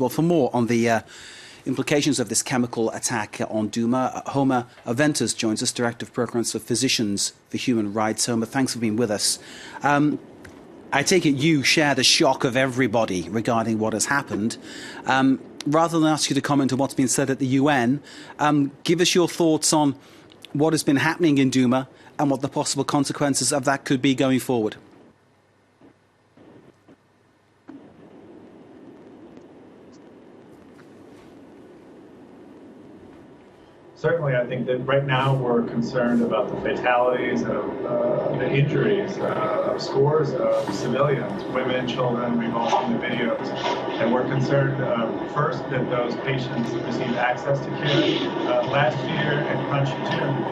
Well, for more on the implications of this chemical attack on Douma, Homer Aventas joins us, Director of Programs for Physicians for Human Rights. Homer, thanks for being with us. I take it you share the shock of everybody regarding what has happened. Rather than ask you to comment on what's been said at the UN, give us your thoughts on what has been happening in Douma and what the possible consequences of that could be going forward. Certainly, I think that right now we're concerned about the fatalities of the injuries of scores of civilians, women, children. We've all seen the videos. And we're concerned, first, that those patients receive access to care. Last year at Punch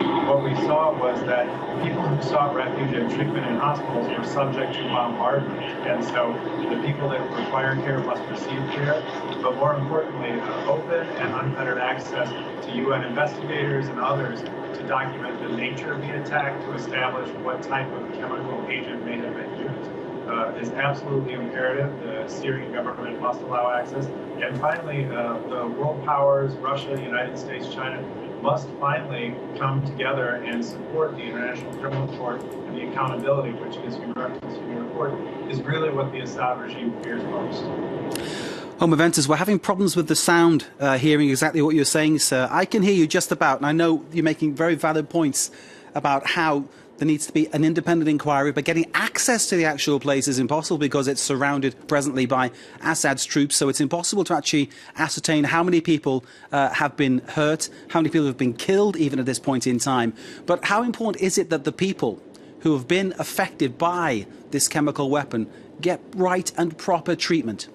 2, what we saw was that people who sought refuge and treatment in hospitals were subject to bombardment. And so the people that require care must receive care. But more importantly, open and unfettered access to UN investigators and others to document the nature of the attack, to establish what type of chemical agent may have been used, is absolutely imperative. The Syrian government must allow access. And finally, the world powers, Russia, the United States, China, must finally come together and support the International Criminal Court, and the accountability, which, as you referenced in your report, is really what the Assad regime fears most. Homer Aventas, we're having problems with the sound, hearing exactly what you're saying, sir. I can hear you just about, and I know you're making very valid points about how there needs to be an independent inquiry, but getting access to the actual place is impossible because it's surrounded presently by Assad's troops, so it's impossible to actually ascertain how many people have been hurt, how many people have been killed, even at this point in time. But how important is it that the people who have been affected by this chemical weapon get right and proper treatment?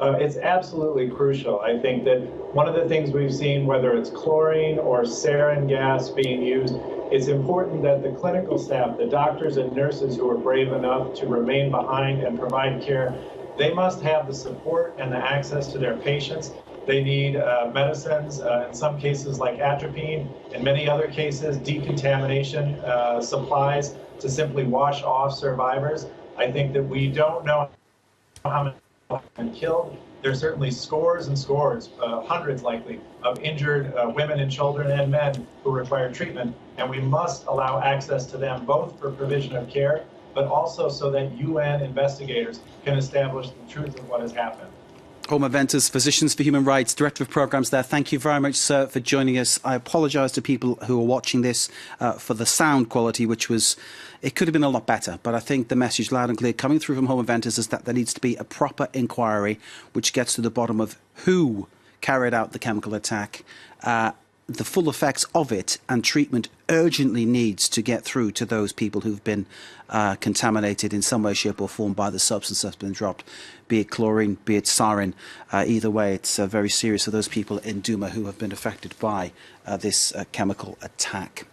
It's absolutely crucial. I think that one of the things we've seen, whether it's chlorine or sarin gas being used, it's important that the clinical staff, the doctors and nurses who are brave enough to remain behind and provide care, they must have the support and the access to their patients. They need medicines, in some cases like atropine, in many other cases decontamination supplies to simply wash off survivors. I think that we don't know how many have been killed. There's certainly scores and scores, hundreds likely, of injured women and children and men who require treatment, and we must allow access to them both for provision of care, but also so that UN investigators can establish the truth of what has happened. Homer Aventas, Physicians for Human Rights, Director of Programs there. Thank you very much, sir, for joining us. I apologise to people who are watching this for the sound quality, which was, it could have been a lot better. But I think the message loud and clear coming through from Homer Aventas is that there needs to be a proper inquiry which gets to the bottom of who carried out the chemical attack, the full effects of it, and treatment urgently needs to get through to those people who've been contaminated in some way, shape or form by the substance that's been dropped, be it chlorine, be it sarin. Either way, it's very serious for those people in Douma who have been affected by this chemical attack.